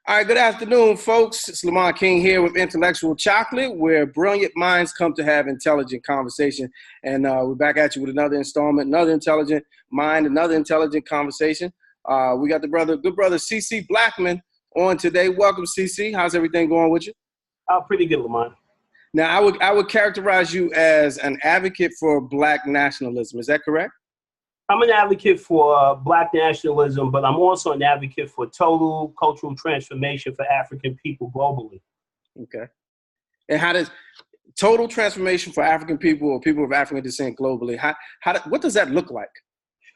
All right, good afternoon, folks. It's Lamont King here with Intellectual Chocolate, where brilliant minds come to have intelligent conversation. And we're back at you with another installment, another intelligent mind, another intelligent conversation. We got the good brother, CC Blackman on today. Welcome, CC. How's everything going with you? Pretty good, Lamont. Now, I would characterize you as an advocate for Black nationalism. Is that correct? I'm an advocate for Black nationalism, but I'm also an advocate for total cultural transformation for African people globally. Okay. And how does total transformation for African people or people of African descent globally, what does that look like?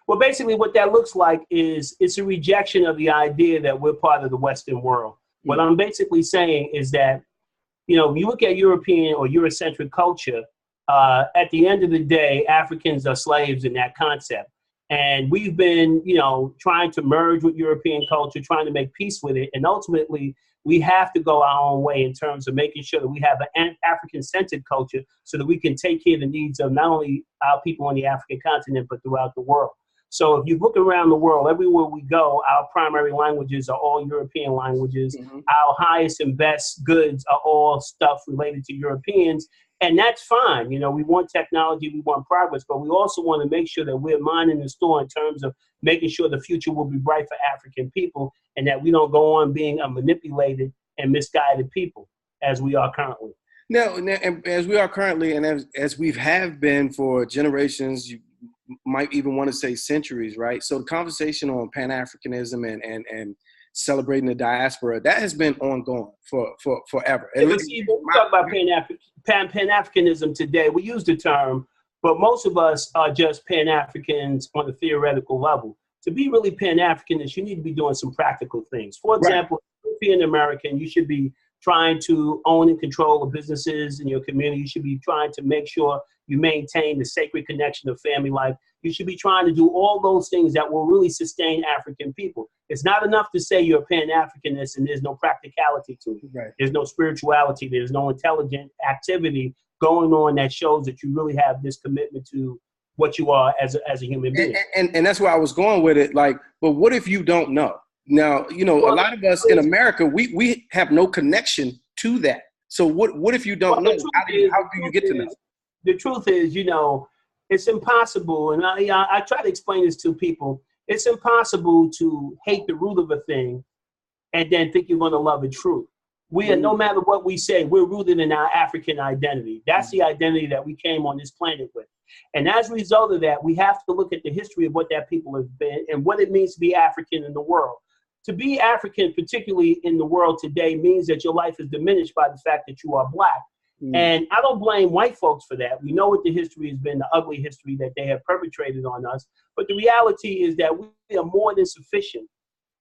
Well, basically what that looks like is it's a rejection of the idea that we're part of the Western world. Mm-hmm. What I'm basically saying is that, you know, when you look at European or Eurocentric culture, at the end of the day, Africans are slaves in that concept. And we've been, you know, trying to merge with European culture, trying to make peace with it. And ultimately, we have to go our own way in terms of making sure that we have an African-centered culture so that we can take care of the needs of not only our people on the African continent, but throughout the world. So if you look around the world, everywhere we go, our primary languages are all European languages. Mm-hmm. Our highest and best goods are all stuff related to Europeans. And that's fine. You know, we want technology, we want progress, but we also want to make sure that we're minding the store in terms of making sure the future will be bright for African people and that we don't go on being a manipulated and misguided people as we are currently. Now, and as we are currently, and as we have been for generations, you might even want to say centuries, right? So the conversation on Pan-Africanism and celebrating the diaspora, that has been ongoing for forever. Yeah, but see, when we talk about Pan-Africanism today, we use the term, but most of us are just Pan-Africans on a theoretical level. To be really Pan-Africanist, you need to be doing some practical things. For example, right. If you're an American, you should be trying to own and control the businesses in your community. You should be trying to make sure you maintain the sacred connection of family life. You should be trying to do all those things that will really sustain African people. It's not enough to say you're a Pan-Africanist and there's no practicality to it. Right. There's no spirituality. There's no intelligent activity going on that shows that you really have this commitment to what you are as a human being. And that's where I was going with it. Like, but what if you don't know? Now, you know, a lot of us in America, we have no connection to that. So what if you don't know? How do you get to know? The truth is, you know, it's impossible. And I try to explain this to people. It's impossible to hate the root of a thing and then think you're going to love it true. We are, no matter what we say, we're rooted in our African identity. That's the identity that we came on this planet with. And as a result of that, we have to look at the history of what that people have been and what it means to be African in the world. To be African, particularly in the world today, means that your life is diminished by the fact that you are Black. And I don't blame white folks for that. We know what the history has been, the ugly history that they have perpetrated on us. But the reality is that we are more than sufficient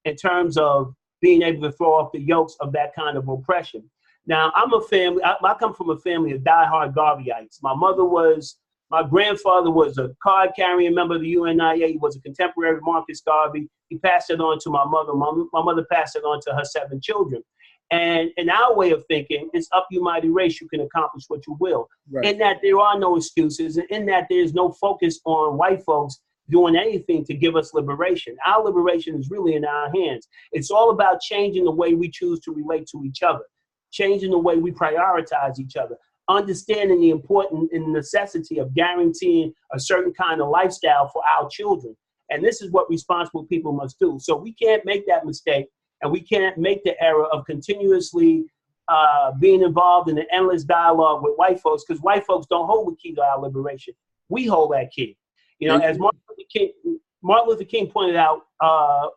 in terms of being able to throw off the yokes of that kind of oppression. Now, I come from a family of diehard Garveyites. My grandfather was a card-carrying member of the UNIA. He was a contemporary of Marcus Garvey. He passed it on to my mother. My mother passed it on to her 7 children. And in our way of thinking, it's up you mighty race, you can accomplish what you will. Right. In that there are no excuses, and in that there's no focus on white folks doing anything to give us liberation. Our liberation is really in our hands. It's all about changing the way we choose to relate to each other, changing the way we prioritize each other, understanding the importance and necessity of guaranteeing a certain kind of lifestyle for our children. And this is what responsible people must do. So we can't make that mistake. And we can't make the error of continuously being involved in an endless dialogue with white folks, because white folks don't hold the key to our liberation. We hold that key. You know, as Martin Luther King pointed out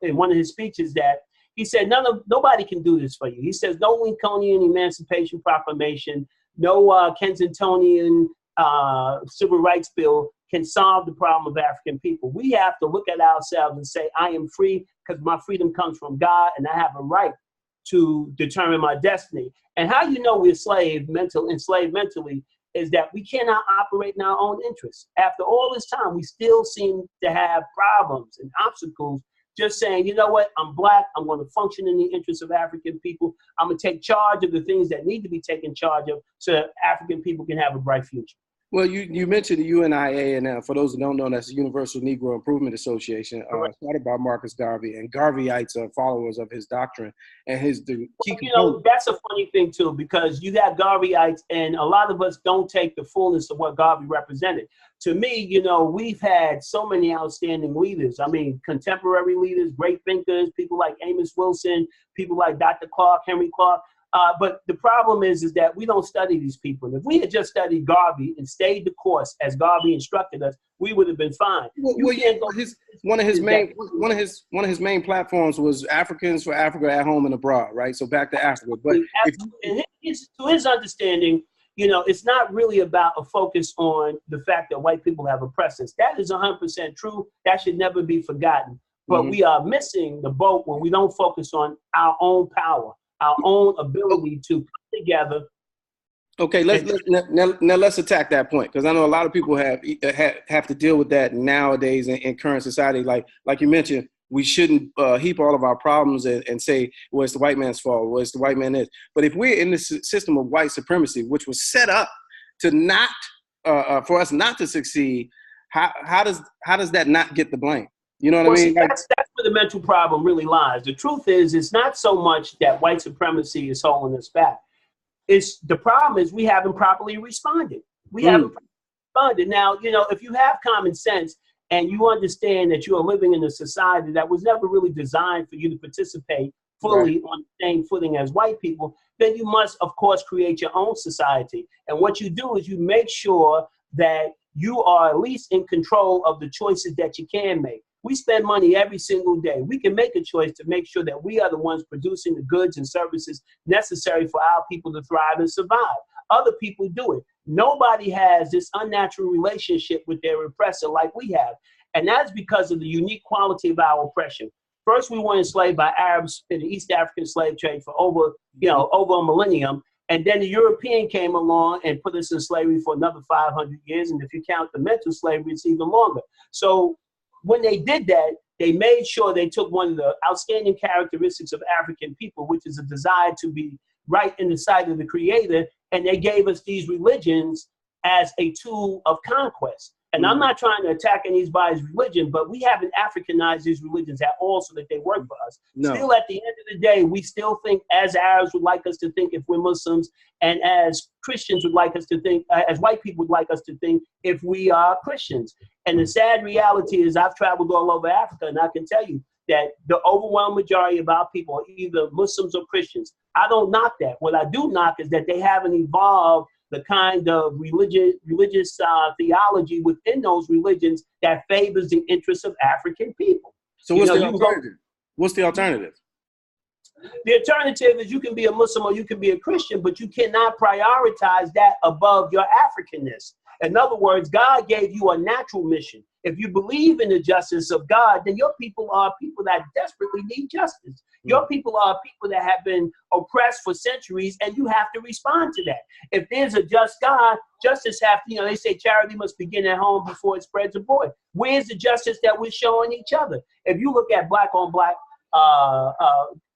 in one of his speeches, that he said, nobody can do this for you. He says, no Lincolnian Emancipation Proclamation, no Kensingtonian Civil Rights Bill can solve the problem of African people. We have to look at ourselves and say, I am free because my freedom comes from God and I have a right to determine my destiny. And how you know we're enslaved mentally is that we cannot operate in our own interests. After all this time, we still seem to have problems and obstacles just saying, you know what, I'm Black, I'm going to function in the interests of African people. I'm going to take charge of the things that need to be taken charge of so that African people can have a bright future. Well, you mentioned the UNIA, and for those who don't know, that's the Universal Negro Improvement Association, started by Marcus Garvey, and Garveyites are followers of his doctrine. And the key component. That's a funny thing too, because you got Garveyites, and a lot of us don't take the fullness of what Garvey represented. To me, we've had so many outstanding leaders. I mean, contemporary leaders, great thinkers, people like Amos Wilson, people like Dr. Clark, Henry Clark. But the problem is that we don't study these people. If we had just studied Garvey and stayed the course as Garvey instructed us, we would have been fine. One of his main platforms was Africans for Africa at home and abroad, right? So back to Africa. But to his understanding, it's not really about a focus on the fact that white people have oppressed us. That is 100% true. That should never be forgotten. But we are missing the boat when we don't focus on our own power, our own ability to come together. Okay, let's attack that point, because I know a lot of people have to deal with that nowadays in current society. Like you mentioned, we shouldn't heap all of our problems and say, well, it's the white man's fault, well, it's the white man is. But if we're in this system of white supremacy, which was set up to not for us not to succeed, how does that not get the blame? You know what I mean? That's where the mental problem really lies. The truth is, it's not so much that white supremacy is holding us back. The problem is we haven't properly responded. We haven't responded. Now, if you have common sense and you understand that you are living in a society that was never really designed for you to participate fully on the same footing as white people, then you must, of course, create your own society. And what you do is you make sure that you are at least in control of the choices that you can make. We spend money every single day. We can make a choice to make sure that we are the ones producing the goods and services necessary for our people to thrive and survive. Other people do it. Nobody has this unnatural relationship with their oppressor like we have. And that's because of the unique quality of our oppression. First, we were enslaved by Arabs in the East African slave trade for over a millennium. And then the European came along and put us in slavery for another 500 years. And if you count the mental slavery, it's even longer. So when they did that, they made sure they took one of the outstanding characteristics of African people, which is a desire to be right in the sight of the Creator, and they gave us these religions as a tool of conquest. And I'm not trying to attack anybody's religion, but we haven't Africanized these religions at all so that they work for us. No. Still, at the end of the day, we still think, as Arabs would like us to think if we're Muslims, and as Christians would like us to think, as white people would like us to think if we are Christians. And the sad reality is I've traveled all over Africa, and I can tell you that the overwhelming majority of our people are either Muslims or Christians. I don't knock that. What I do knock is that they haven't evolved the kind of religious theology within those religions that favors the interests of African people. So what's the alternative? What's the alternative? The alternative is you can be a Muslim or you can be a Christian, but you cannot prioritize that above your Africanness. In other words, God gave you a natural mission. If you believe in the justice of God, then your people are people that desperately need justice. Your people are people that have been oppressed for centuries, and you have to respond to that. If there's a just God, justice they say charity must begin at home before it spreads abroad. Where's the justice that we're showing each other? If you look at black on black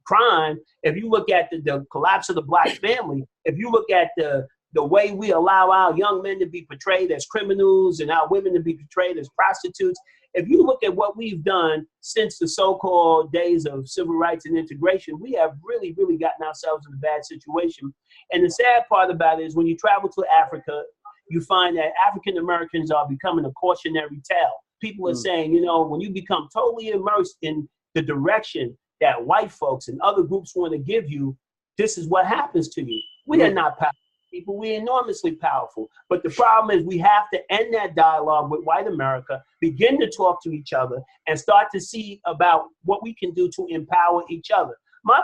crime, if you look at the collapse of the black family, if you look at the way we allow our young men to be portrayed as criminals and our women to be portrayed as prostitutes, if you look at what we've done since the so-called days of civil rights and integration, we have really, really gotten ourselves in a bad situation. And the sad part about it is when you travel to Africa, you find that African Americans are becoming a cautionary tale. People are saying, when you become totally immersed in the direction that white folks and other groups want to give you, this is what happens to you. We are not powerful people. We're enormously powerful. But the problem is we have to end that dialogue with white America, begin to talk to each other, and start to see about what we can do to empower each other. My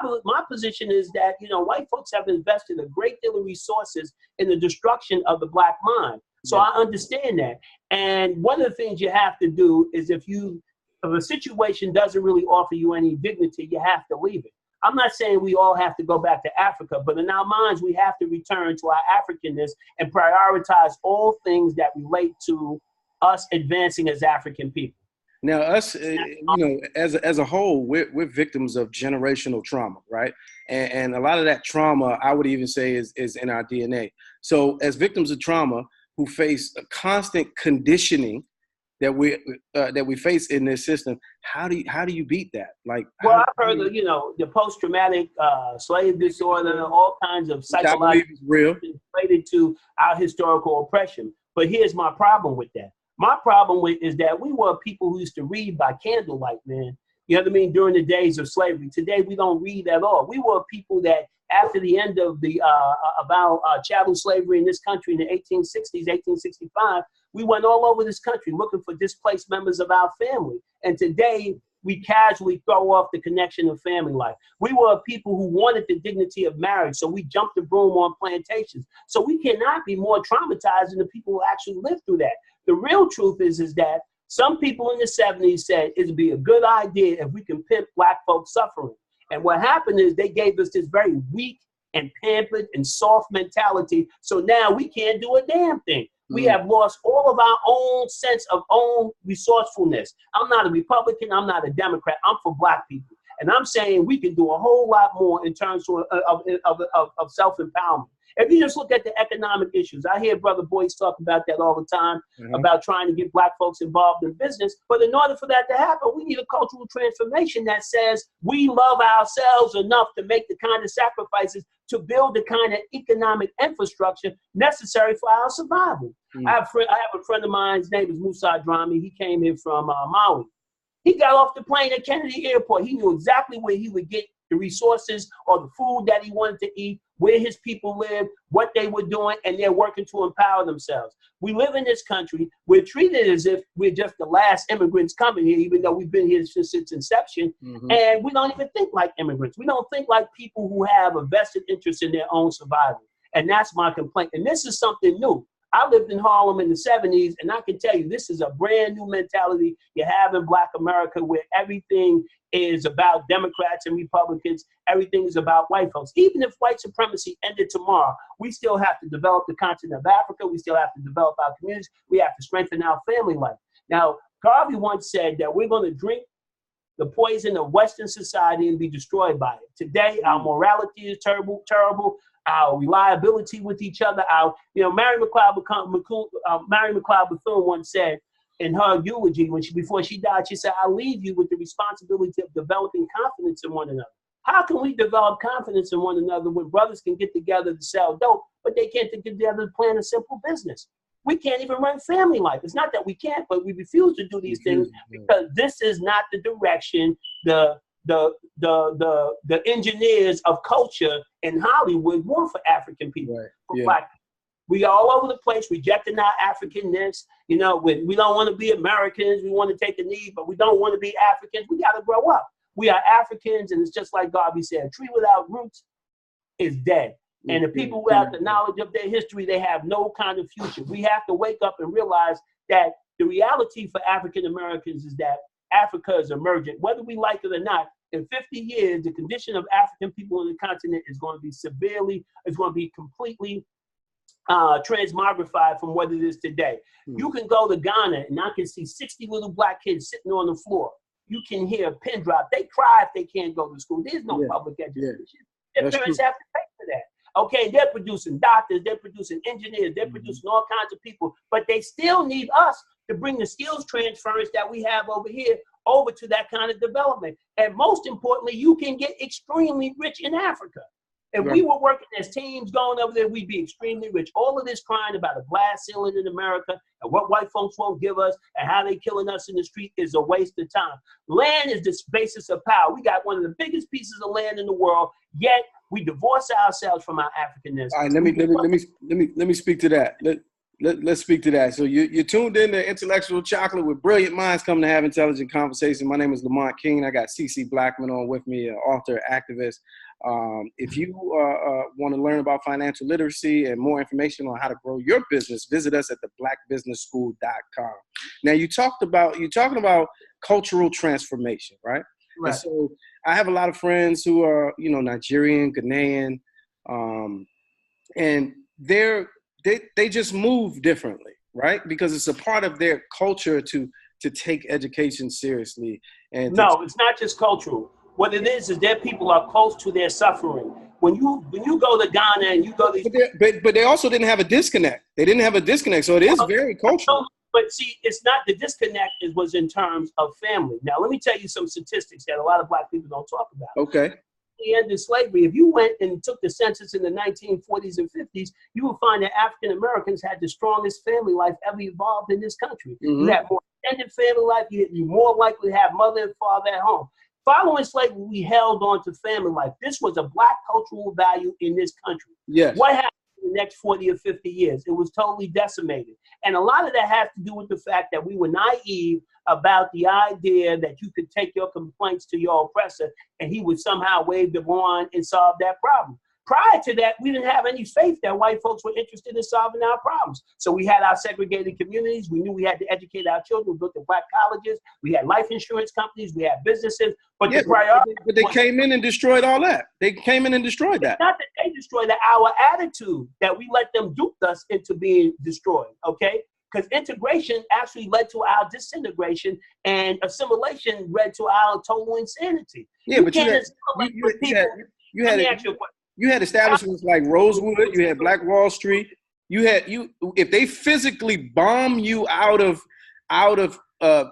position is that, white folks have invested a great deal of resources in the destruction of the black mind. So I understand that. And one of the things you have to do is if a situation doesn't really offer you any dignity, you have to leave it. I'm not saying we all have to go back to Africa, but in our minds, we have to return to our Africanness and prioritize all things that relate to us advancing as African people. Now, us, as a whole, we're victims of generational trauma, right? And a lot of that trauma, I would even say, is in our DNA. So as victims of trauma, who face a constant conditioning that we face in this system. How do you beat that? Like, well, I've heard of, the post-traumatic slave disorder, all kinds of psychological real related to our historical oppression. But here's my problem with that. My problem is that we were people who used to read by candlelight, man. You know what I mean? During the days of slavery. Today, we don't read at all. We were people that after the end of the chattel slavery in this country in the 1860s, 1865, we went all over this country looking for displaced members of our family. And today, we casually throw off the connection of family life. We were people who wanted the dignity of marriage, so we jumped the broom on plantations. So we cannot be more traumatized than the people who actually lived through that. The real truth is that some people in the 70s said it'd be a good idea if we can pimp Black folks' suffering. And what happened is they gave us this very weak and pampered and soft mentality. So now we can't do a damn thing. We have lost all of our own sense of own resourcefulness. I'm not a Republican. I'm not a Democrat. I'm for Black people. And I'm saying we can do a whole lot more in terms of self-empowerment. If you just look at the economic issues, I hear Brother Boyce talk about that all the time, about trying to get Black folks involved in business. But in order for that to happen, we need a cultural transformation that says we love ourselves enough to make the kind of sacrifices to build the kind of economic infrastructure necessary for our survival. I have a friend of mine, his name is Musa Drami. He came here from Maui. He got off the plane at Kennedy Airport. He knew exactly where he would get the resources or the food that he wanted to eat, where his people live, what they were doing, and they're working to empower themselves. We live in this country. We're treated as if we're just the last immigrants coming here, even though we've been here since its inception. And we don't even think like immigrants. We don't think like people who have a vested interest in their own survival. And that's my complaint. And this is something new. I lived in Harlem in the 70s, and I can tell you this is a brand new mentality you have in Black America, where everything is about Democrats and Republicans. Everything is about white folks. Even if white supremacy ended tomorrow, we still have to develop the continent of Africa. We still have to develop our communities. We have to strengthen our family life. Now, Garvey once said that we're going to drink the poison of Western society and be destroyed by it. Today, our morality is terrible. Our reliability with each other. Mary McLeod Bethune once said in her eulogy, before she died, she said, "I leave you with the responsibility of developing confidence in one another." How can we develop confidence in one another when brothers can get together to sell dope, but they can't get together to plan a simple business? We can't even run family life. It's not that we can't, but we refuse to do these things because this is not the direction the engineers of culture in Hollywood want for African people, for Black people. We are all over the place rejecting our Africanness. We don't want to be Americans. We want to take the knee, but we don't want to be Africans. We got to grow up. We are Africans, and it's just like Garvey said, a tree without roots is dead. And the people without the knowledge of their history, they have no kind of future. We have to wake up and realize that the reality for African Americans is that Africa is emergent. Whether we like it or not, in 50 years, the condition of African people on the continent is going to be completely transmogrified from what it is today. You can go to Ghana and I can see 60 little Black kids sitting on the floor. You can hear a pin drop. They cry if they can't go to school. There's no public education. Their parents have to pay for that. Okay, they're producing doctors, they're producing engineers, they're producing all kinds of people, but they still need us to bring the skills transference that we have over here over to that kind of development. And most importantly, you can get extremely rich in Africa. If we were working as teams going over there, we'd be extremely rich. All of this crying about a glass ceiling in America and what white folks won't give us and how they killing us in the street is a waste of time. Land is the basis of power. We got one of the biggest pieces of land in the world, yet we divorce ourselves from our Africanness. All right, let me speak to that. Let's speak to that. So you're tuned in to Intellectual Chocolate with brilliant minds coming to have intelligent conversation. My name is Lamont King. I got CC Blackman on with me, an author, activist. If you want to learn about financial literacy and more information on how to grow your business, visit us at theblackbusinessschool.com. Now you're talking about cultural transformation, right? And so I have a lot of friends who are, Nigerian, Ghanaian, and they just move differently, right? Because it's a part of their culture to take education seriously. And no, it's not just cultural. What it is that people are close to their suffering. When you go to Ghana and you go to, but they also didn't have a disconnect. They didn't have a disconnect, so it is very cultural. But see, it's not the disconnect. It was in terms of family. Now, let me tell you some statistics that a lot of black people don't talk about. Okay. The end of slavery. If you went and took the census in the 1940s and 50s, you would find that African Americans had the strongest family life ever evolved in this country. Mm-hmm. You had more extended family life. You're more likely to have mother and father at home. Following slavery, we held on to family life. This was a black cultural value in this country. Yes. What happened in the next 40 or 50 years? It was totally decimated. And a lot of that has to do with the fact that we were naive about the idea that you could take your complaints to your oppressor and he would somehow wave the wand and solve that problem. Prior to that, we didn't have any faith that white folks were interested in solving our problems. So we had our segregated communities. We knew we had to educate our children. We built the black colleges. We had life insurance companies. We had businesses. But the priority. But they came in and destroyed all that. They came in and destroyed that. It's not that they destroyed that. Our attitude that we let them dupe us into being destroyed. Okay. Because integration actually led to our disintegration, and assimilation led to our total insanity. Yeah, but you had establishments like Rosewood, you had Black Wall Street, if they physically bomb you out of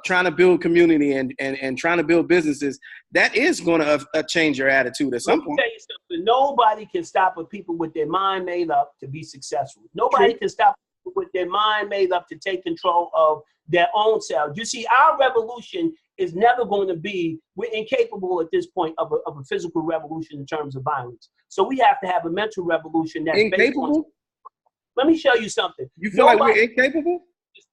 trying to build community and trying to build businesses, that is going to change your attitude at some point. Let me tell you something. Nobody can stop a people with their mind made up to be successful. Nobody can stop with their mind made up to take control of their own selves. You see, our revolution is never going to be, we're incapable at this point of a physical revolution in terms of violence. So we have to have a mental revolution that's incapable? Based on, let me show you something. You feel like we're incapable?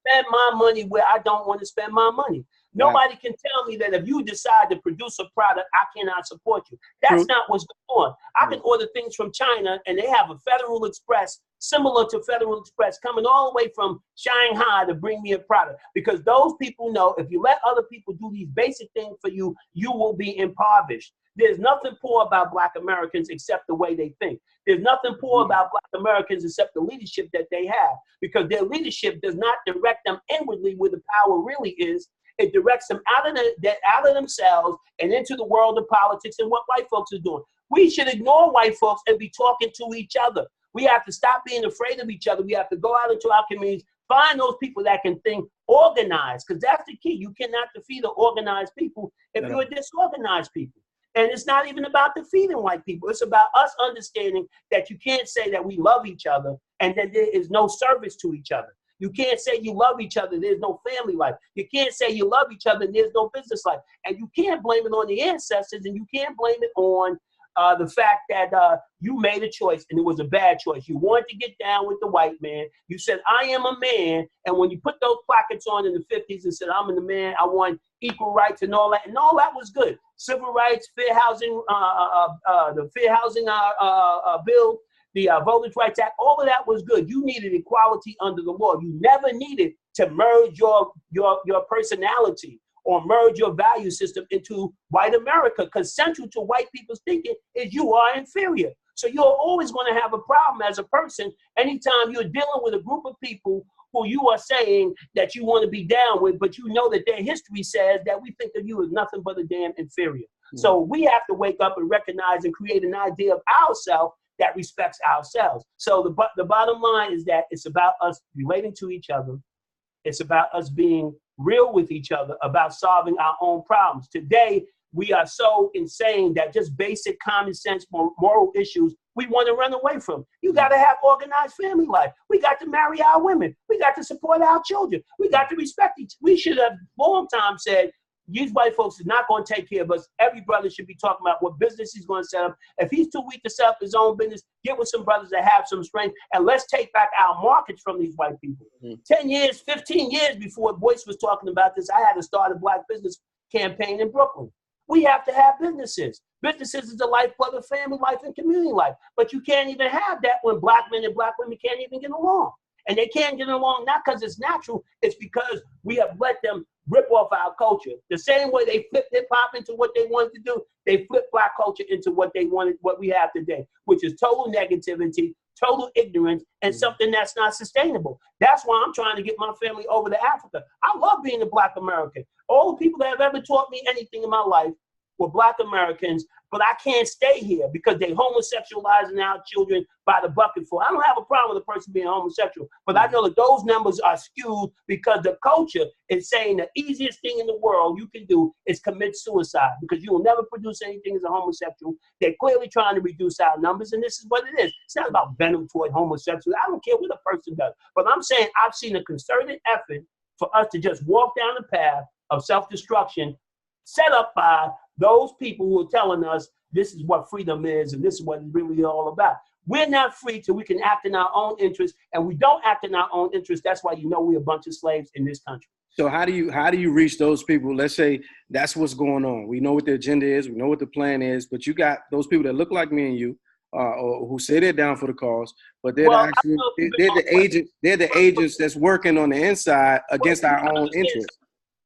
Spend my money where I don't want to spend my money. Nobody can tell me that if you decide to produce a product, I cannot support you. That's not what's going on. I can order things from China and they have a Federal Express similar to Federal Express coming all the way from Shanghai to bring me a product. Because those people know if you let other people do these basic things for you, you will be impoverished. There's nothing poor about Black Americans except the way they think. There's nothing poor about Black Americans except the leadership that they have, because their leadership does not direct them inwardly where the power really is. It directs them out of themselves and into the world of politics and what white folks are doing. We should ignore white folks and be talking to each other. We have to stop being afraid of each other. We have to go out into our communities, find those people that can think organized, because that's the key. You cannot defeat or organize people if you're a disorganized people. And it's not even about defeating white people. It's about us understanding that you can't say that we love each other and that there is no service to each other. You can't say you love each other, there's no family life. You can't say you love each other and there's no business life. And you can't blame it on the ancestors, and you can't blame it on the fact that you made a choice and it was a bad choice. You wanted to get down with the white man. You said, I am a man. And when you put those placards on in the 50s and said, I'm a man, I want equal rights and all that was good. Civil rights, fair housing, the fair housing bill, the Voters' Rights Act, all of that was good. You needed equality under the law. You never needed to merge your personality or merge your value system into white America, because central to white people's thinking is you are inferior. So you're always going to have a problem as a person anytime you're dealing with a group of people who you are saying that you want to be down with, but you know that their history says that we think of you as nothing but a damn inferior. So we have to wake up and recognize and create an idea of ourselves that respects ourselves. So the bottom line is that it's about us relating to each other. It's about us being real with each other, about solving our own problems. Today, we are so insane that just basic common sense moral issues we want to run away from. You got to have organized family life. We got to marry our women. We got to support our children. We got to respect each other. We should have long time said, these white folks are not going to take care of us. Every brother should be talking about what business he's going to set up. If he's too weak to set up his own business, get with some brothers that have some strength, and let's take back our markets from these white people. 10 years, 15 years before Boyce was talking about this, I had to start a black business campaign in Brooklyn. We have to have businesses. Businesses is the lifeblood of family life and community life. But you can't even have that when black men and black women can't even get along. And they can't get along not because it's natural, it's because we have let them rip off our culture. The same way they flipped hip hop into what they wanted to do, they flipped black culture into what they wanted, what we have today, which is total negativity, total ignorance, and something that's not sustainable. That's why I'm trying to get my family over to Africa. I love being a black American. All the people that have ever taught me anything in my life were black Americans. but I can't stay here because they homosexualizing our children by the bucketful. I don't have a problem with a person being homosexual, but I know that those numbers are skewed because the culture is saying the easiest thing in the world you can do is commit suicide because you will never produce anything as a homosexual. They're clearly trying to reduce our numbers, and this is what it is. It's not about venom toward homosexuals. I don't care what a person does, but I'm saying I've seen a concerted effort for us to just walk down the path of self-destruction set up by those people who are telling us this is what freedom is and this is what it's really all about. We're not free till we can act in our own interest, and we don't act in our own interest. That's why you know we're a bunch of slaves in this country. So how do you reach those people? Let's say that's what's going on. We know what the agenda is. We know what the plan is. But you got those people that look like me and you, or who say they're down for the cause, but they're the agents that's working on the inside against our own interests.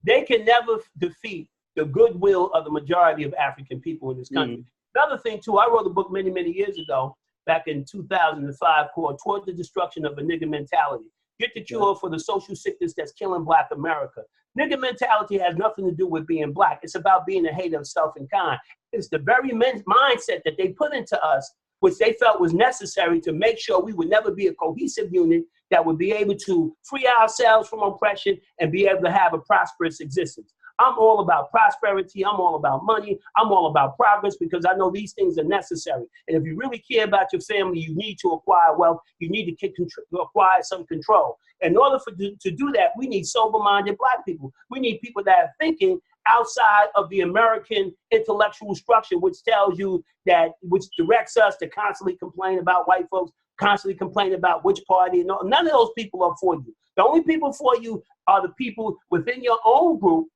They can never defeat the goodwill of the majority of African people in this country. Mm-hmm. Another thing too, I wrote a book many, many years ago, back in 2005, called Toward the Destruction of a Nigger Mentality. Get the cure for the social sickness that's killing Black America. Nigger mentality has nothing to do with being Black. It's about being a hater of self and kind. It's the very mindset that they put into us, which they felt was necessary to make sure we would never be a cohesive unit that would be able to free ourselves from oppression and be able to have a prosperous existence. I'm all about prosperity. I'm all about money. I'm all about progress because I know these things are necessary. And if you really care about your family, you need to acquire wealth. You need to acquire some control. In order to do that, we need sober-minded Black people. We need people that are thinking outside of the American intellectual structure, which tells you that, which directs us to constantly complain about white folks, constantly complain about which party. No, none of those people are for you. The only people for you are the people within your own group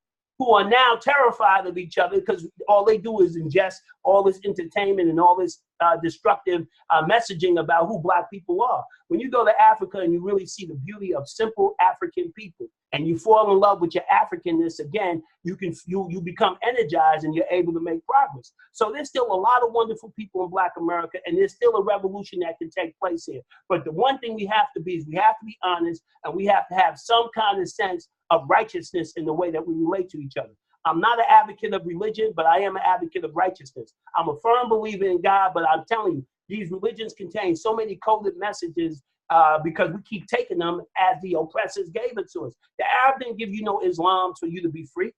who are now terrified of each other because all they do is ingest all this entertainment and all this destructive messaging about who Black people are. When you go to Africa and you really see the beauty of simple African people and you fall in love with your Africanness again, you become energized and you're able to make progress. So there's still a lot of wonderful people in Black America, and there's still a revolution that can take place here. But the one thing we have to be is we have to be honest, and we have to have some kind of sense of righteousness in the way that we relate to each other. I'm not an advocate of religion, but I am an advocate of righteousness. I'm a firm believer in God, but I'm telling you, these religions contain so many coded messages because we keep taking them as the oppressors gave it to us. The Arab didn't give you no Islam for you to be free.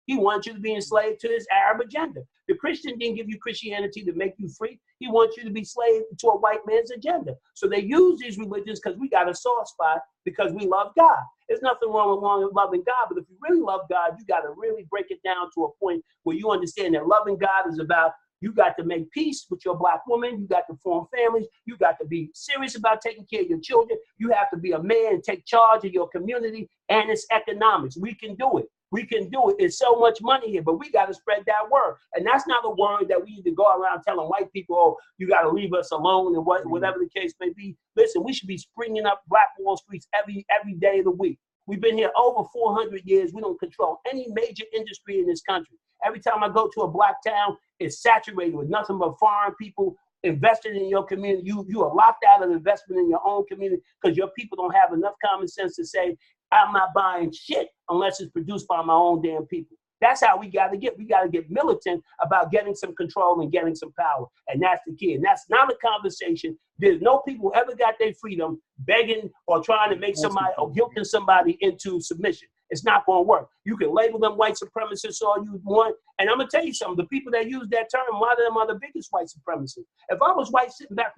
He wants you to be enslaved to his Arab agenda. The Christian didn't give you Christianity to make you free. He wants you to be slave to a white man's agenda. So they use these religions because we got a soft spot because we love God. There's nothing wrong with loving God, but if you really love God, you got to really break it down to a point where you understand that loving God is about you got to make peace with your Black woman. You got to form families. You got to be serious about taking care of your children. You have to be a man and take charge of your community and its economics. We can do it. We can do it. It's so much money here, but we got to spread that word. And that's not a word that we need to go around telling white people, oh, you got to leave us alone and whatever the case may be. Listen, we should be springing up Black Wall Streets every day of the week. We've been here over 400 years. We don't control any major industry in this country. Every time I go to a Black town, it's saturated with nothing but foreign people invested in your community. You are locked out of investment in your own community because your people don't have enough common sense to say, I'm not buying shit unless it's produced by my own damn people. That's how we got to get. We got to get militant about getting some control and getting some power. And that's the key. And that's not a conversation. There's no people who ever got their freedom begging or trying to make somebody or guilting somebody into submission. It's not going to work. You can label them white supremacists all you want. And I'm going to tell you something. The people that use that term, a lot of them are the biggest white supremacists. If I was white sitting back,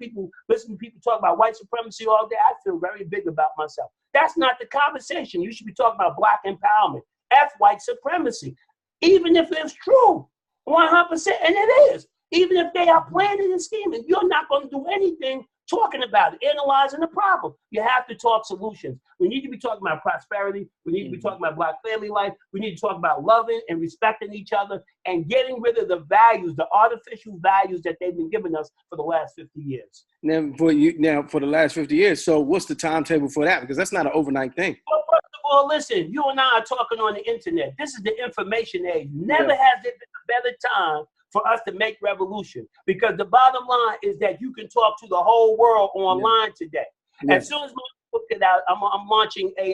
listening to people talk about white supremacy all day, I feel very big about myself. That's not the conversation. You should be talking about Black empowerment. F white supremacy. Even if it's true, 100%, and it is. Even if they are planning and scheming, you're not going to do anything talking about it, analyzing the problem. You have to talk solutions. We need to be talking about prosperity. We need to be talking about Black family life. We need to talk about loving and respecting each other and getting rid of the values, the artificial values that they've been giving us for the last 50 years. Now, for the last 50 years, so what's the timetable for that? Because that's not an overnight thing. Well, first of all, listen, you and I are talking on the internet. This is the information age. Never has there been a better time for us to make revolution, because the bottom line is that you can talk to the whole world online today. As soon as my book get out, I'm launching a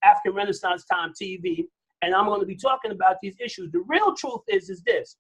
African Renaissance Time TV, and I'm going to be talking about these issues. The real truth is this.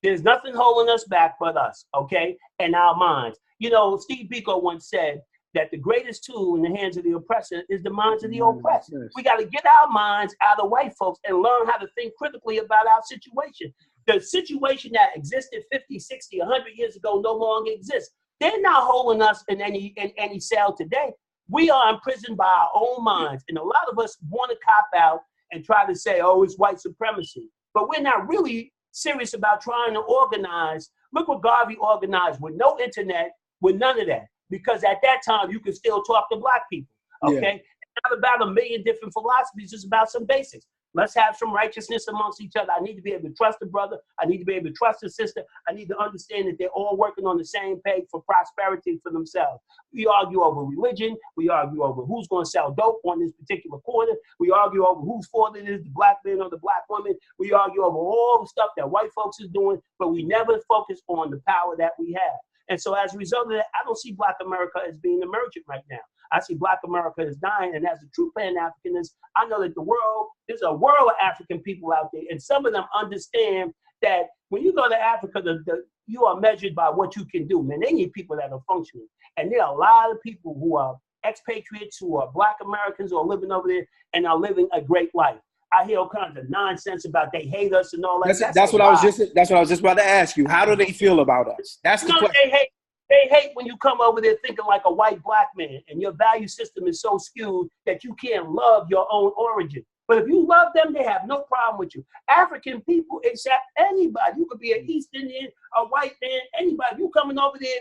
There's nothing holding us back but us, okay? And our minds. You know, Steve Biko once said that the greatest tool in the hands of the oppressor is the minds of the oppressed. Yes. We got to get our minds out of white folks and learn how to think critically about our situation. The situation that existed 50, 60, 100 years ago no longer exists. They're not holding us in any cell today. We are imprisoned by our own minds. And a lot of us want to cop out and try to say, oh, it's white supremacy. But we're not really serious about trying to organize. Look what Garvey organized with no internet, with none of that. Because at that time, you could still talk to black people, okay? Yeah. It's not about a million different philosophies. It's about some basics. Let's have some righteousness amongst each other. I need to be able to trust a brother. I need to be able to trust a sister. I need to understand that they're all working on the same page for prosperity for themselves. We argue over religion. We argue over who's going to sell dope on this particular quarter. We argue over whose fault it is, the black man or the black woman. We argue over all the stuff that white folks is doing, but we never focus on the power that we have. And so as a result of that, I don't see Black America as being emergent right now. I see Black America as dying. And as a true Pan-Africanist, I know that there's a world of African people out there. And some of them understand that when you go to Africa, you are measured by what you can do. Man, they need people that are functioning. And there are a lot of people who are expatriates, who are Black Americans, who are living over there and are living a great life. I hear all kinds of nonsense about they hate us and all that. That's what I was just about to ask you. How do they feel about us? That's the question. They hate when you come over there thinking like a white black man, and your value system is so skewed that you can't love your own origin. But if you love them, they have no problem with you. African people accept anybody. You could be an East Indian, a white man, anybody. You coming over there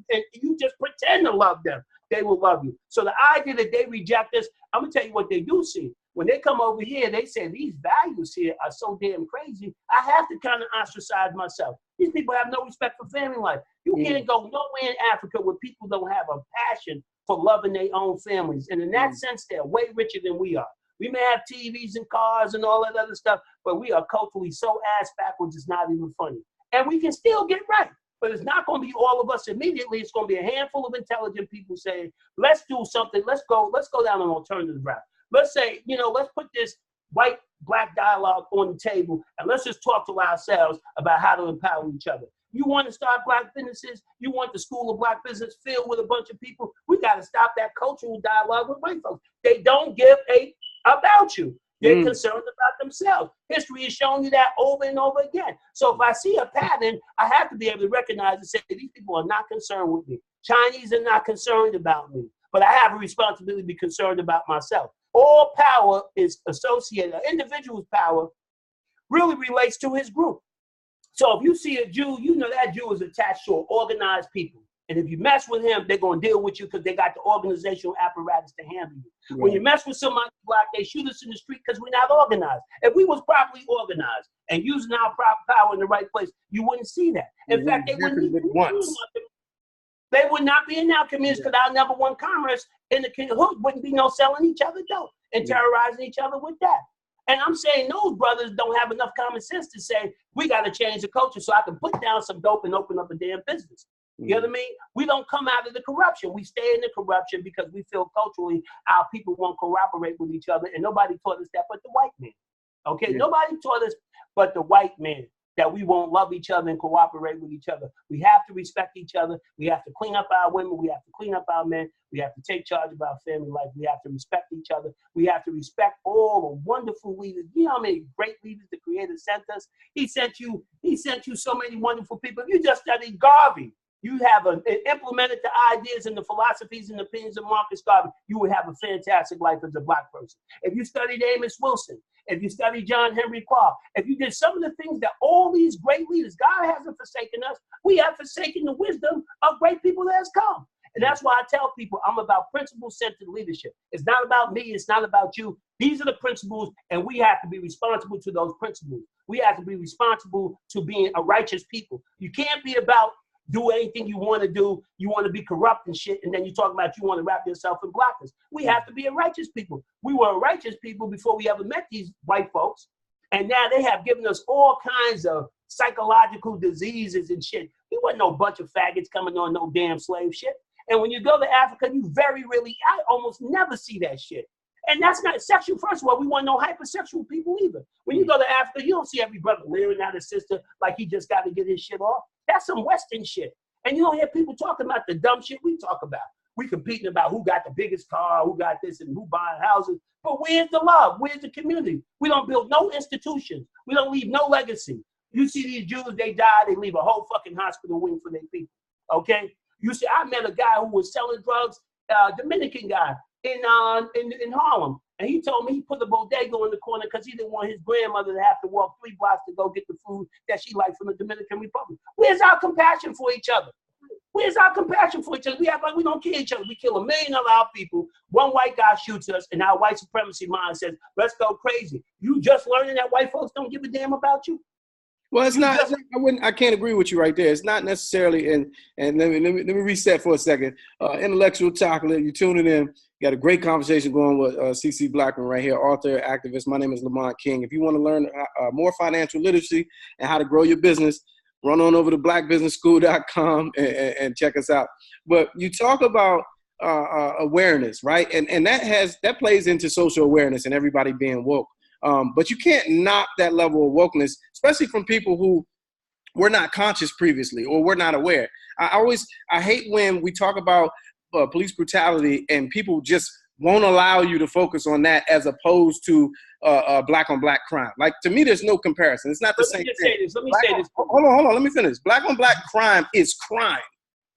and you just pretend to love them, they will love you. So the idea that they reject us, I'm gonna tell you what they do see. When they come over here, they say these values here are so damn crazy. I have to kind of ostracize myself. These people have no respect for family life. You can't go nowhere in Africa where people don't have a passion for loving their own families. And in that sense, they're way richer than we are. We may have TVs and cars and all that other stuff, but we are culturally so ass backwards, it's not even funny. And we can still get right, but it's not going to be all of us immediately. It's going to be a handful of intelligent people saying, let's do something. Let's go down an alternative route. Let's say, let's put this white-black dialogue on the table, and let's just talk to ourselves about how to empower each other. You want to start black businesses? You want the school of black business filled with a bunch of people? We got to stop that cultural dialogue with white folks. They don't give a about you. They're concerned about themselves. History has shown you that over and over again. So if I see a pattern, I have to be able to recognize and say, these people are not concerned with me. Chinese are not concerned about me. But I have a responsibility to be concerned about myself. All power is associated. An individual's power really relates to his group. So if you see a Jew, you know that Jew is attached to an organized people. And if you mess with him, they're going to deal with you because they got the organizational apparatus to handle you. Right. When you mess with somebody black, they shoot us in the street because we're not organized. If we was properly organized and using our proper power in the right place, you wouldn't see that. In fact, they wouldn't be in our communities because our number one commerce in the hood wouldn't be no selling each other dope and terrorizing each other with that. And I'm saying those brothers don't have enough common sense to say, we got to change the culture so I can put down some dope and open up a damn business. You know what I mean? We don't come out of the corruption. We stay in the corruption because we feel culturally our people won't cooperate with each other. And nobody taught us that but the white man. Okay? Yeah. Nobody taught us but the white man that we won't love each other and cooperate with each other. We have to respect each other. We have to clean up our women. We have to clean up our men. We have to take charge of our family life. We have to respect each other. We have to respect all the wonderful leaders. You know how many great leaders the Creator sent us? He sent you so many wonderful people. If you just studied Garvey, you have implemented the ideas and the philosophies and opinions of Marcus Garvey, you would have a fantastic life as a black person. If you studied Amos Wilson, if you studied John Henry Clark, if you did some of the things that all these great leaders, God hasn't forsaken us. We have forsaken the wisdom of great people that has come. And that's why I tell people I'm about principle-centered leadership. It's not about me. It's not about you. These are the principles, and we have to be responsible to those principles. We have to be responsible to being a righteous people. You can't be about do anything you want to do. You want to be corrupt and shit, and then you talk about you want to wrap yourself in blackness. We have to be a righteous people. We were a righteous people before we ever met these white folks, and now they have given us all kinds of psychological diseases and shit. We wasn't no bunch of faggots coming on no damn slave shit. And when you go to Africa, you I almost never see that shit. And that's not sexual. First of all, we want no hypersexual people either. When you go to Africa, you don't see every brother leering at his sister like he just got to get his shit off. That's some Western shit. And you don't hear people talking about the dumb shit we talk about. We competing about who got the biggest car, who got this, and who buying houses. But where's the love? Where's the community? We don't build no institutions. We don't leave no legacy. You see these Jews, they die, they leave a whole fucking hospital wing for their people. Okay? You see, I met a guy who was selling drugs, Dominican guy, in Harlem. And he told me he put a bodega in the corner because he didn't want his grandmother to have to walk 3 blocks to go get the food that she liked from the Dominican Republic. Where's our compassion for each other? Where's our compassion for each other? We act like we don't kill each other. We kill 1 million of our people. One white guy shoots us, and our white supremacy mind says, let's go crazy. You just learning that white folks don't give a damn about you? Well, it's not. I can't agree with you right there. It's not necessarily. And let me reset for a second. Intellectual Chocolate, you tuning in. Got a great conversation going with CC Blackman right here, author, activist. My name is Lamont King. If you want to learn more financial literacy and how to grow your business, run on over to blackbusinessschool.com and check us out. But you talk about awareness, right? And that plays into social awareness and everybody being woke. But you can't knock that level of wokeness, especially from people who were not conscious previously or were not aware. I hate when we talk about police brutality and people just won't allow you to focus on that as opposed to black on black crime. Like, to me, there's no comparison. It's not the same thing. Let me say this. Hold on. Let me finish. Black on black crime is crime.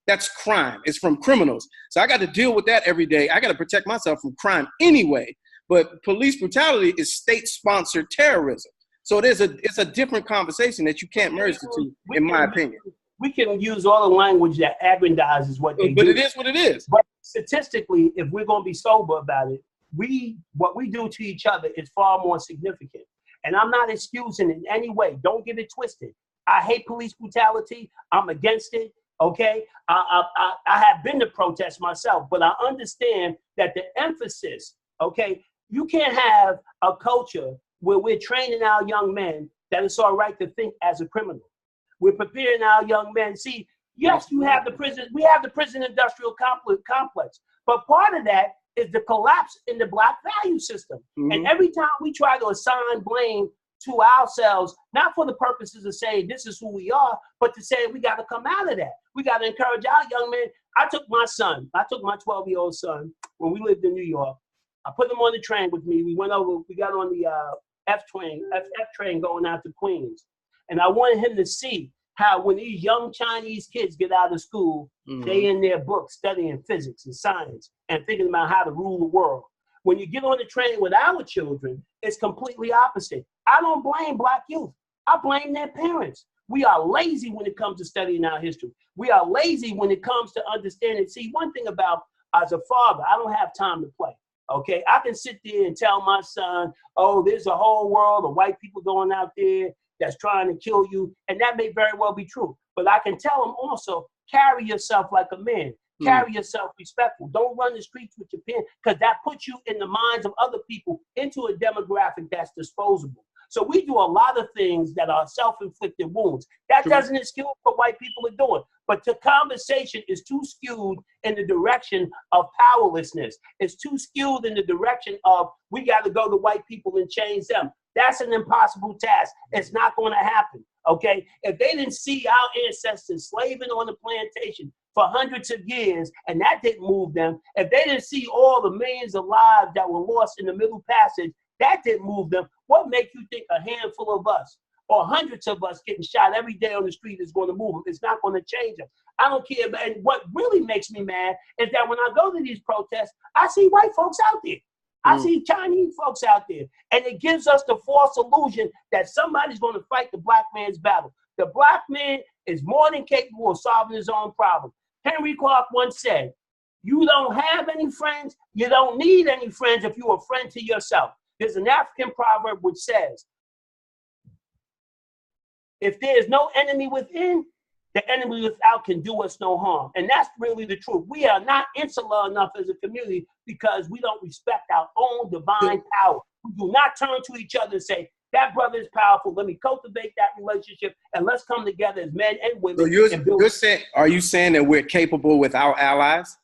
That's crime. It's from criminals. So I got to deal with that every day. I got to protect myself from crime anyway. But police brutality is state-sponsored terrorism. So it's a different conversation that you can't merge the two, in my opinion. We can use all the language that aggrandizes what they do. But it is what it is. But statistically, if we're going to be sober about it, what we do to each other is far more significant. And I'm not excusing it in any way. Don't get it twisted. I hate police brutality. I'm against it. Okay? I have been to protests myself, but I understand that the emphasis, okay, you can't have a culture where we're training our young men that it's all right to think as a criminal. We're preparing our young men. See, yes, we have the prison industrial complex, but part of that is the collapse in the black value system. Mm-hmm. And every time we try to assign blame to ourselves, not for the purposes of saying this is who we are, but to say we got to come out of that. We got to encourage our young men. I took my 12-year-old son, when we lived in New York. I put him on the train with me. We got on the F train going out to Queens. And I wanted him to see how when these young Chinese kids get out of school, they in their books studying physics and science and thinking about how to rule the world. When you get on the train with our children, it's completely opposite. I don't blame black youth. I blame their parents. We are lazy when it comes to studying our history. We are lazy when it comes to understanding. See, one thing about, as a father, I don't have time to play. Okay, I can sit there and tell my son, oh, there's a whole world of white people going out there that's trying to kill you. And that may very well be true. But I can tell him also, carry yourself like a man. Carry yourself respectful. Don't run the streets with your pen, because that puts you in the minds of other people into a demographic that's disposable. So we do a lot of things that are self-inflicted wounds. That doesn't excuse what white people are doing. But the conversation is too skewed in the direction of powerlessness. It's too skewed in the direction of we got to go to white people and change them. That's an impossible task. It's not going to happen, okay? If they didn't see our ancestors slaving on the plantation for hundreds of years and that didn't move them, if they didn't see all the millions of lives that were lost in the Middle Passage, that didn't move them, what makes you think a handful of us or hundreds of us getting shot every day on the street is going to move them? It's not going to change them. I don't care. And what really makes me mad is that when I go to these protests, I see white folks out there. I see Chinese folks out there. And it gives us the false illusion that somebody's going to fight the black man's battle. The black man is more than capable of solving his own problem. Henry Clark once said, you don't have any friends, you don't need any friends if you're a friend to yourself. There's an African proverb which says, if there is no enemy within, the enemy without can do us no harm. And that's really the truth. We are not insular enough as a community because we don't respect our own divine power. We do not turn to each other and say, that brother is powerful. Let me cultivate that relationship and let's come together as men and women. So are you saying that we're capable with our allies?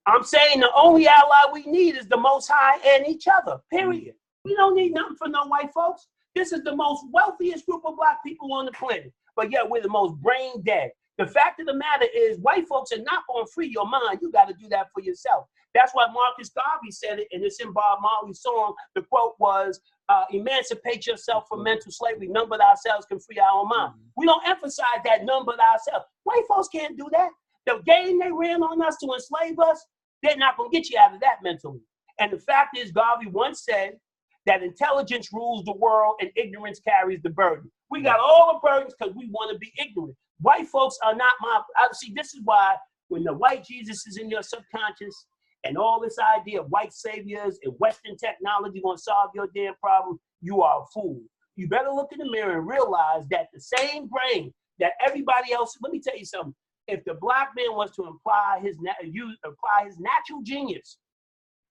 I'm saying the only ally we need is the Most High and each other, period. We don't need nothing from no white folks. This is the most wealthiest group of black people on the planet, but yet we're the most brain dead. The fact of the matter is white folks are not going to free your mind. You got to do that for yourself. That's why Marcus Garvey said it, and it's in Bob Marley's song. The quote was, emancipate yourself from mental slavery. None but ourselves can free our own mind. We don't emphasize that none but ourselves. White folks can't do that. The game they ran on us to enslave us, they're not going to get you out of that mentally. And the fact is, Garvey once said that intelligence rules the world and ignorance carries the burden. We got all the burdens because we want to be ignorant. White folks are not see, this is why when the white Jesus is in your subconscious and all this idea of white saviors and Western technology going to solve your damn problem, you are a fool. You better look in the mirror and realize that the same brain that everybody else, let me tell you something. If the black man was to apply his natural genius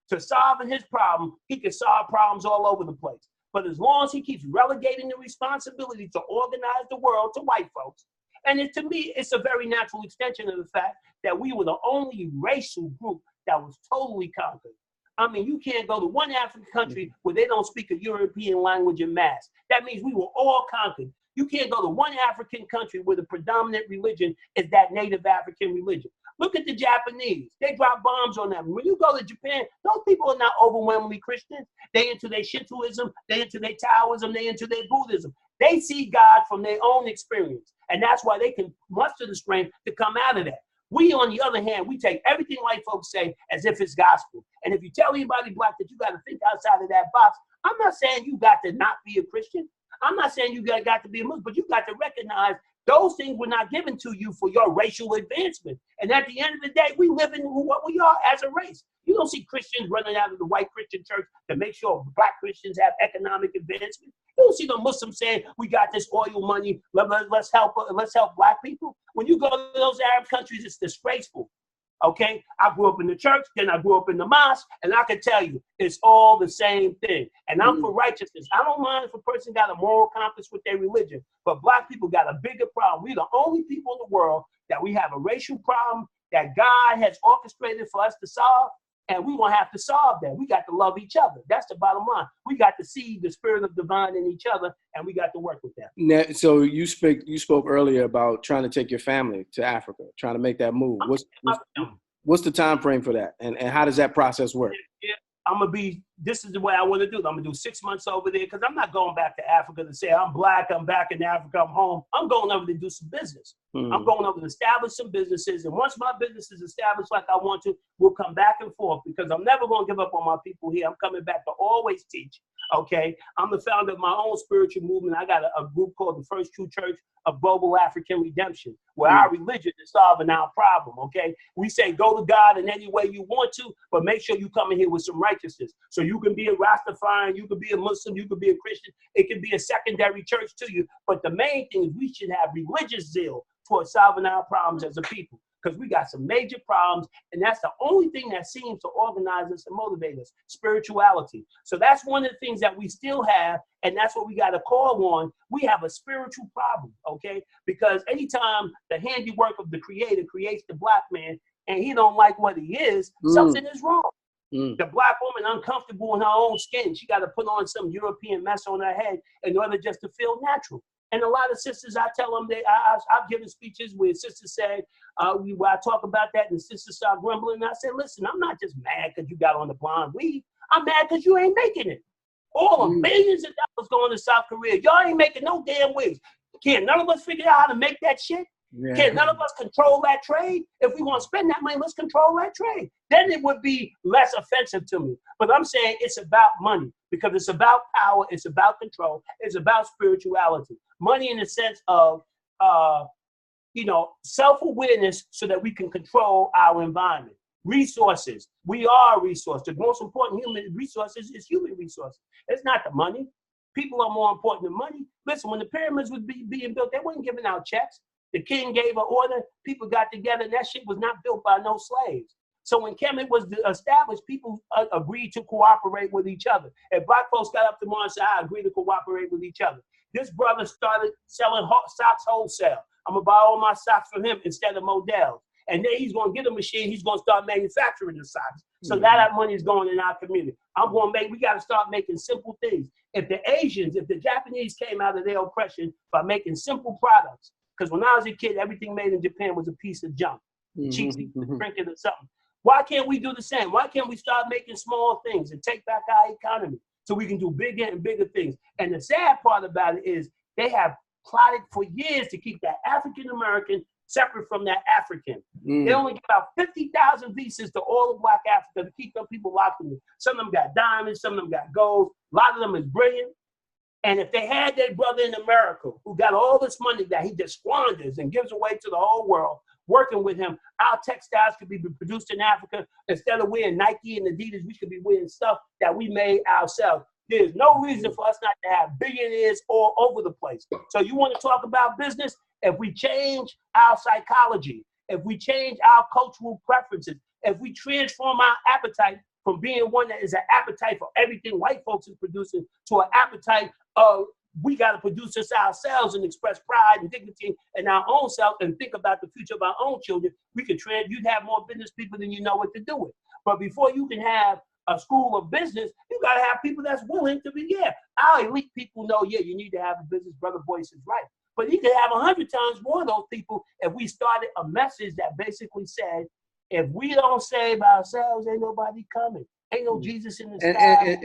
to solving his problem, he could solve problems all over the place. But as long as he keeps relegating the responsibility to organize the world to white folks, and to me, it's a very natural extension of the fact that we were the only racial group that was totally conquered. I mean, you can't go to one African country where they don't speak a European language en masse. That means we were all conquered. You can't go to one African country where the predominant religion is that native African religion. Look at the Japanese. They drop bombs on them. When you go to Japan, those people are not overwhelmingly Christians. They into their Shintoism, they into their Taoism, they into their Buddhism. They see God from their own experience. And that's why they can muster the strength to come out of that. We, on the other hand, we take everything white folks say as if it's gospel. And if you tell anybody black that you got to think outside of that box, I'm not saying you got to not be a Christian. I'm not saying you got to be a Muslim, but you got to recognize those things were not given to you for your racial advancement. And at the end of the day, we live in what we are as a race. You don't see Christians running out of the white Christian church to make sure black Christians have economic advancement. You don't see the Muslims saying, we got this oil money, let's help black people. When you go to those Arab countries, it's disgraceful. Okay, I grew up in the church, then I grew up in the mosque, and I can tell you, it's all the same thing. And I'm for righteousness. I don't mind if a person got a moral compass with their religion, but black people got a bigger problem. We're the only people in the world that we have a racial problem that God has orchestrated for us to solve, and we won't have to solve that. We got to love each other. That's the bottom line. We got to see the spirit of divine in each other, and we got to work with that. Now, so you spoke earlier about trying to take your family to Africa, trying to make that move. What's the time frame for that, and how does that process work? This is the way I want to do it. I'm going to do 6 months over there because I'm not going back to Africa to say I'm black, I'm back in Africa, I'm home. I'm going over to do some business. I'm going over to establish some businesses. And once my business is established like I want to, we'll come back and forth because I'm never going to give up on my people here. I'm coming back to always teach. Okay, I'm the founder of my own spiritual movement. I got a group called the First True Church of Global African Redemption, where our religion is solving our problem. Okay, we say go to God in any way you want to, but make sure you come in here with some righteousness. So you can be a Rastafarian, you can be a Muslim, you can be a Christian. It can be a secondary church to you. But the main thing is we should have religious zeal towards solving our problems as a people. Because we got some major problems, and that's the only thing that seems to organize us and motivate us, spirituality. So that's one of the things that we still have, and that's what we got to call on. We have a spiritual problem, okay? Because anytime the handiwork of the Creator creates the black man, and he don't like what he is, something is wrong. The black woman uncomfortable in her own skin. She got to put on some European mess on her head in order just to feel natural. And a lot of sisters, I tell them, I've given speeches where sisters say, where I talk about that, and the sisters start grumbling. And I said, listen, I'm not just mad because you got on the blonde weave. I'm mad because you ain't making it. All the billions of dollars going to South Korea. Y'all ain't making no damn wigs. Can't none of us figure out how to make that shit? Yeah. Can't none of us control that trade? If we want to spend that money, let's control that trade. Then it would be less offensive to me. But I'm saying it's about money because it's about power, it's about control, it's about spirituality. Money in the sense of, self-awareness so that we can control our environment. Resources. We are a resource. The most important human resources is human resources. It's not the money. People are more important than money. Listen, when the pyramids were being built, they weren't giving out checks. The king gave an order, people got together, and that shit was not built by no slaves. So when Kemet was established, people agreed to cooperate with each other. If black folks got up tomorrow and said, I agree to cooperate with each other. This brother started selling socks wholesale. I'm going to buy all my socks from him instead of Modell's. And then he's going to get a machine. He's going to start manufacturing the socks. So that money is going in our community. We got to start making simple things. If the Asians, if the Japanese came out of their oppression by making simple products, because when I was a kid, everything made in Japan was a piece of junk, cheesy, trinket or something. Why can't we do the same? Why can't we start making small things and take back our economy so we can do bigger and bigger things? And the sad part about it is they have plotted for years to keep that African American separate from that African. They only give out 50,000 visas to all of Black Africa to keep them people locked in. Some of them got diamonds, some of them got gold. A lot of them is brilliant. And if they had their brother in America who got all this money that he just squanders and gives away to the whole world, working with him, our textiles could be produced in Africa. Instead of wearing Nike and Adidas, we should be wearing stuff that we made ourselves. There's no reason for us not to have billionaires all over the place. So you want to talk about business? If we change our psychology, if we change our cultural preferences, if we transform our appetite from being one that is an appetite for everything white folks is producing to an appetite of we got to produce this ourselves and express pride and dignity in our own self and think about the future of our own children, we could you'd have more business people than you know what to do with. But before you can have a school of business, you got to have people that's willing to be there. Our elite people know, yeah, you need to have a business. Brother Boyce is right. But you could have 100 times more of those people if we started a message that basically said, if we don't save ourselves, ain't nobody coming. Ain't no Jesus in the sky.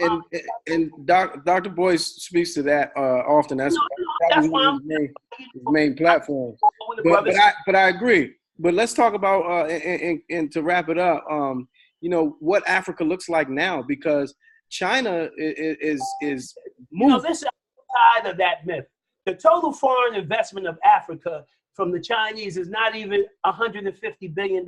And Dr. Boyce speaks to that often. That's his main platform. But I agree. But let's talk about, and to wrap it up, what Africa looks like now, because China is moving. This is outside of that myth. The total foreign investment of Africa from the Chinese is not even $150 billion.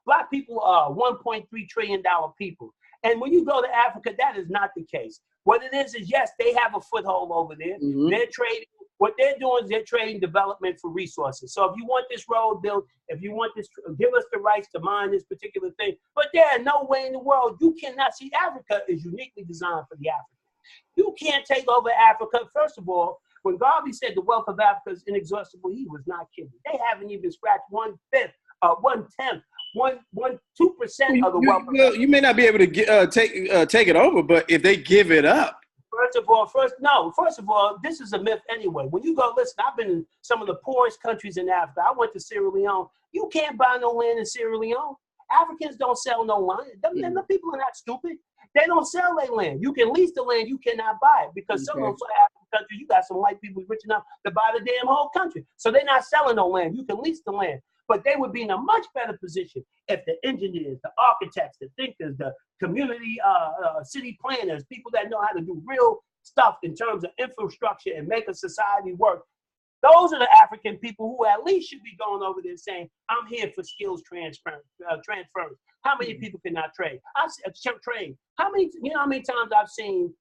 Black people are $1.3 trillion people. And when you go to Africa, that is not the case. What it is, yes, they have a foothold over there. They're trading. What they're doing is they're trading development for resources. So if you want this road built, if you want this, give us the rights to mine this particular thing. But there are no way in the world you cannot see. Africa is uniquely designed for the African. You can't take over Africa. First of all, when Garvey said the wealth of Africa is inexhaustible, he was not kidding. They haven't even scratched 1/5, 1/10, 2% of the wealth. You may not be able to take it over, but if they give it up. First of all, this is a myth anyway. When you go, listen, I've been in some of the poorest countries in Africa. I went to Sierra Leone. You can't buy no land in Sierra Leone. Africans don't sell no land. The people are not stupid. They don't sell their land. You can lease the land, you cannot buy it, because some of those African countries, you got some white people rich enough to buy the damn whole country. So they're not selling no land. You can lease the land. But they would be in a much better position if the engineers, the architects, the thinkers, the community city planners, people that know how to do real stuff in terms of infrastructure and make a society work. Those are the African people who at least should be going over there saying, I'm here for skills transfers. How many people cannot trade? Trade. How many times I've seen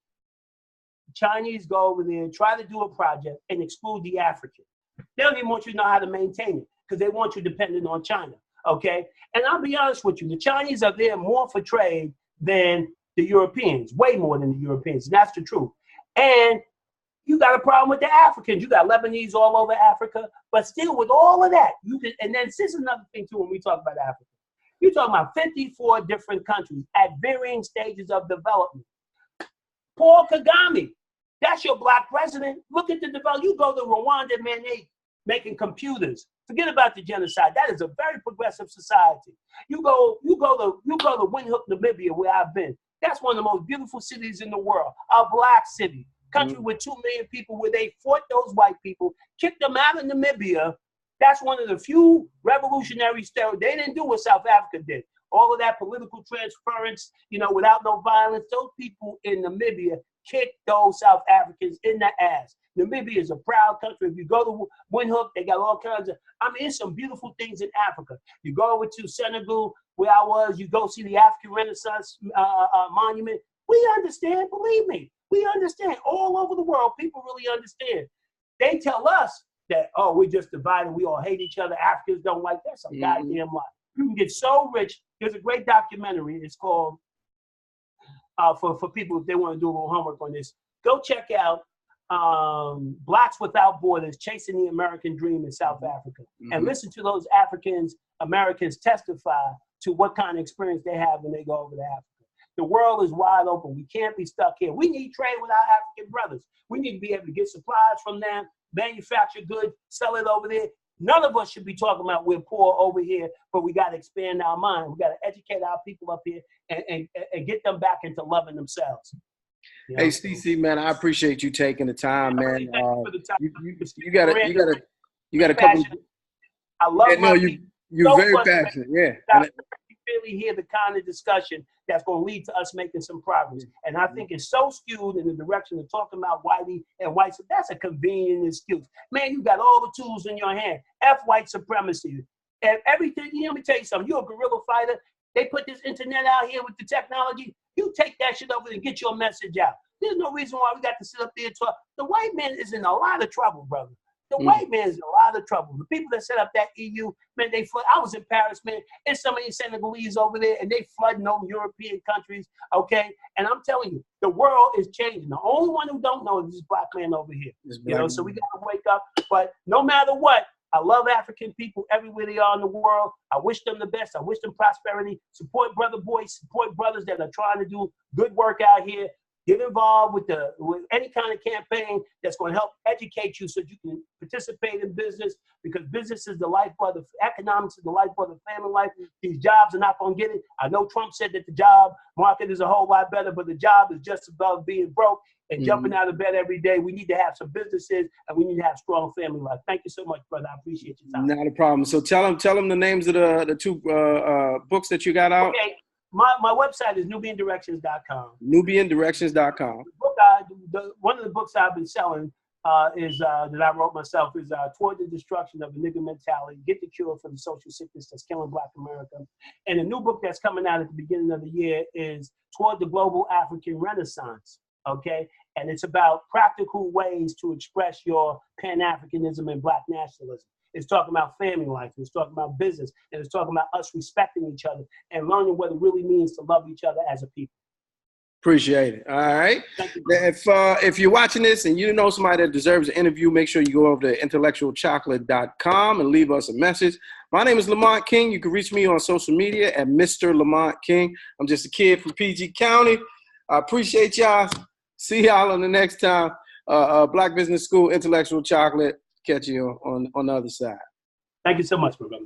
Chinese go over there and try to do a project and exclude the African? They don't even want you to know how to maintain it because they want you dependent on China, okay? And I'll be honest with you, the Chinese are there more for trade than the Europeans, way more than the Europeans, and that's the truth. And you got a problem with the Africans. You got Lebanese all over Africa, but still with all of that, and then this is another thing too when we talk about Africa. You're talking about 54 different countries at varying stages of development. Paul Kagame, that's your black president. Look at the development. You go to Rwanda, man, they making computers. Forget about the genocide. That is a very progressive society. You go to Windhoek, Namibia, where I've been. That's one of the most beautiful cities in the world. A black city. Country with 2 million people, where they fought those white people, kicked them out of Namibia. That's one of the few revolutionary steroids. They didn't do what South Africa did. All of that political transference, without no violence. Those people in Namibia kicked those South Africans in the ass. Namibia is a proud country. If you go to Windhoek, they got all kinds of, there's some beautiful things in Africa. You go over to Senegal, where I was, you go see the African Renaissance monument. We understand, believe me. We understand. All over the world, people really understand. They tell us that, we're just divided. We all hate each other. Africans don't like that. That's a goddamn lie. You can get so rich. There's a great documentary. It's called, for people, if they want to do a little homework on this, go check out Blacks Without Borders, Chasing the American Dream in South Africa. And listen to those Americans testify to what kind of experience they have when they go over to Africa. The world is wide open. We can't be stuck here. We need trade with our African brothers. We need to be able to get supplies from them, manufacture goods, sell it over there. None of us should be talking about we're poor over here, but we got to expand our mind. We got to educate our people up here and get them back into loving themselves. You know? Hey, CC, man, I appreciate you taking the time, man. You got a couple. I love you're so very passionate, yeah. You really hear the kind of discussion that's going to lead to us making some progress. And I think it's so skewed in the direction of talking about whitey and white. So that's a convenient excuse. Man, you got all the tools in your hand. F white supremacy. And everything, let me tell you something. You're a guerrilla fighter. They put this internet out here with the technology. You take that shit over and get your message out. There's no reason why we got to sit up there and talk. The white man is in a lot of trouble, brother. The white man is in a lot of trouble. The people that set up that EU, man, they flood. I was in Paris, man, and some of these Senegalese over there, and they flooding over European countries, okay? And I'm telling you, the world is changing. The only one who don't know is this black man over here. You know, so we got to wake up. But no matter what, I love African people everywhere they are in the world. I wish them the best. I wish them prosperity. Support brother boys, support brothers that are trying to do good work out here. Get involved with any kind of campaign that's going to help educate you so you can participate in business, because business is the lifeblood of economics, is the lifeblood of family life. These jobs are not going to get it. I know Trump said that the job market is a whole lot better, but the job is just above being broke and jumping out of bed every day. We need to have some businesses and we need to have strong family life. Thank you so much, brother. I appreciate your time. Not a problem. So tell them the names of the two books that you got out. Okay. My website is NubianDirections.com. NubianDirections.com. One of the books I've been selling that I wrote myself is Toward the Destruction of the Nigger Mentality, Get the Cure for the Social Sickness That's Killing Black America. And a new book that's coming out at the beginning of the year is Toward the Global African Renaissance, okay? And it's about practical ways to express your Pan-Africanism and Black nationalism. It's talking about family life. It's talking about business. And it's talking about us respecting each other and learning what it really means to love each other as a people. Appreciate it. All right. Thank you. If you're watching this and you know somebody that deserves an interview, make sure you go over to intellectualchocolate.com and leave us a message. My name is Lamont King. You can reach me on social media at Mr. Lamont King. I'm just a kid from PG County. I appreciate y'all. See y'all on the next time. Black Business School, Intellectual Chocolate. Catch you on the other side. Thank you so much, my brother.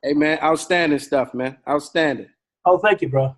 Hey, man, outstanding stuff, man. Outstanding. Oh, thank you, bro.